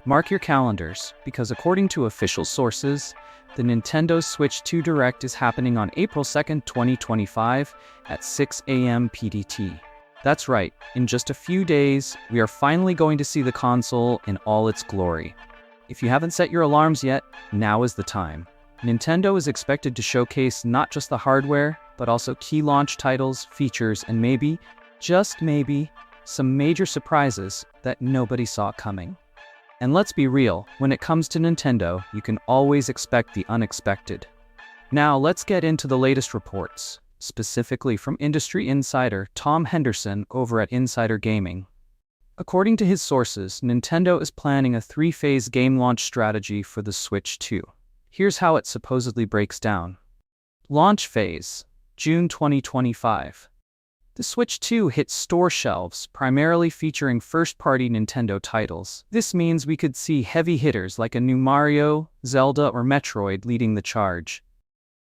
Mark your calendars, because according to official sources, the Nintendo Switch 2 Direct is happening on April 2nd, 2025 at 6 a.m. PDT. That's right, in just a few days, we are finally going to see the console in all its glory. If you haven't set your alarms yet, now is the time. Nintendo is expected to showcase not just the hardware, but also key launch titles, features, and maybe, just maybe, some major surprises that nobody saw coming. And let's be real, when it comes to Nintendo, you can always expect the unexpected. Now let's get into the latest reports, specifically from industry insider Tom Henderson over at Insider Gaming. According to his sources, Nintendo is planning a three-phase game launch strategy for the Switch 2. Here's how it supposedly breaks down. Launch phase, June 2025. The Switch 2 hits store shelves, primarily featuring first-party Nintendo titles. This means we could see heavy hitters like a new Mario, Zelda, or Metroid leading the charge.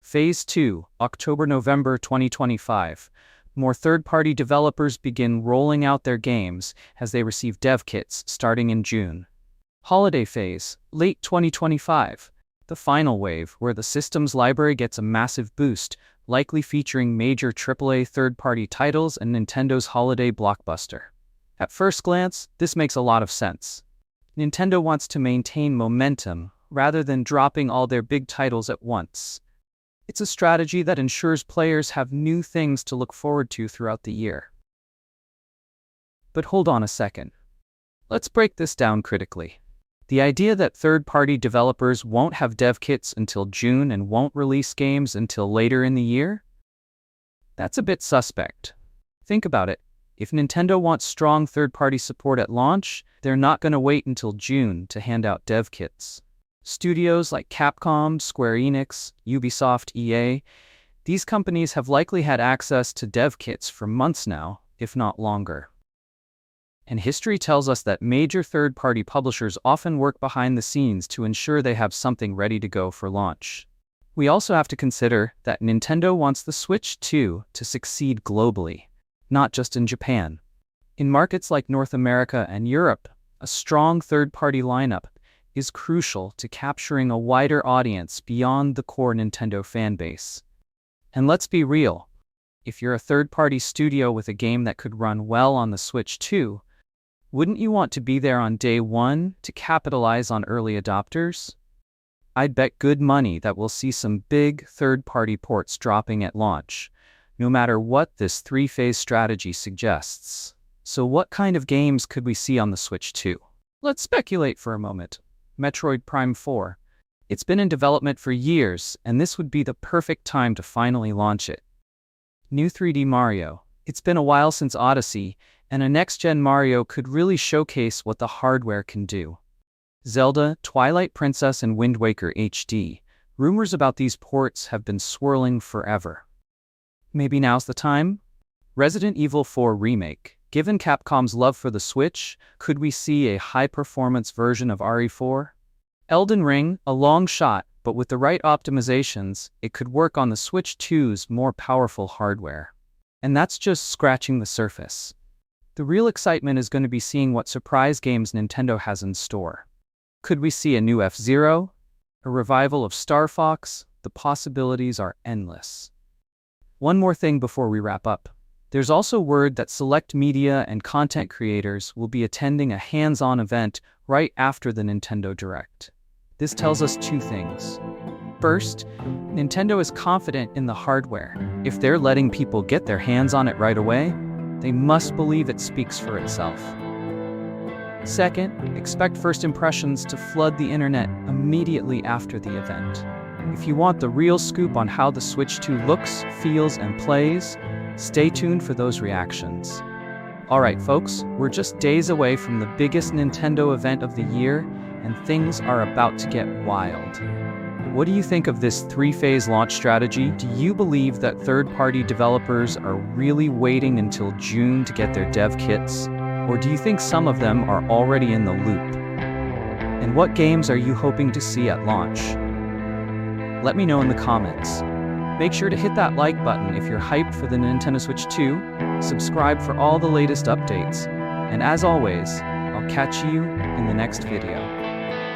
Phase 2, October-November 2025. More third-party developers begin rolling out their games as they receive dev kits starting in June. Holiday phase, late 2025. The final wave, where the system's library gets a massive boost, likely featuring major AAA third-party titles and Nintendo's holiday blockbuster. At first glance, this makes a lot of sense. Nintendo wants to maintain momentum, rather than dropping all their big titles at once. It's a strategy that ensures players have new things to look forward to throughout the year. But hold on a second. Let's break this down critically. The idea that third-party developers won't have dev kits until June and won't release games until later in the year? That's a bit suspect. Think about it. If Nintendo wants strong third-party support at launch, they're not going to wait until June to hand out dev kits. Studios like Capcom, Square Enix, Ubisoft, EA, these companies have likely had access to dev kits for months now, if not longer. And history tells us that major third-party publishers often work behind the scenes to ensure they have something ready to go for launch. We also have to consider that Nintendo wants the Switch 2 to succeed globally, not just in Japan. In markets like North America and Europe, a strong third-party lineup is crucial to capturing a wider audience beyond the core Nintendo fanbase. And let's be real, if you're a third-party studio with a game that could run well on the Switch 2, wouldn't you want to be there on day one to capitalize on early adopters? I'd bet good money that we'll see some big third-party ports dropping at launch, no matter what this three-phase strategy suggests. So what kind of games could we see on the Switch 2? Let's speculate for a moment. Metroid Prime 4. It's been in development for years, and this would be the perfect time to finally launch it. New 3D Mario. It's been a while since Odyssey, and a next-gen Mario could really showcase what the hardware can do. Zelda, Twilight Princess, and Wind Waker HD. Rumors about these ports have been swirling forever. Maybe now's the time? Resident Evil 4 Remake. Given Capcom's love for the Switch, could we see a high-performance version of RE4? Elden Ring, a long shot, but with the right optimizations, it could work on the Switch 2's more powerful hardware. And that's just scratching the surface. The real excitement is going to be seeing what surprise games Nintendo has in store. Could we see a new F-Zero? A revival of Star Fox? The possibilities are endless. One more thing before we wrap up. There's also word that select media and content creators will be attending a hands-on event right after the Nintendo Direct. This tells us two things. First, Nintendo is confident in the hardware. If they're letting people get their hands on it right away, they must believe it speaks for itself. Second, expect first impressions to flood the internet immediately after the event. If you want the real scoop on how the Switch 2 looks, feels, and plays, stay tuned for those reactions. Alright folks, we're just days away from the biggest Nintendo event of the year, and things are about to get wild. What do you think of this three-phase launch strategy? Do you believe that third-party developers are really waiting until June to get their dev kits? Or do you think some of them are already in the loop? And what games are you hoping to see at launch? Let me know in the comments. Make sure to hit that like button if you're hyped for the Nintendo Switch 2, subscribe for all the latest updates, and as always, I'll catch you in the next video.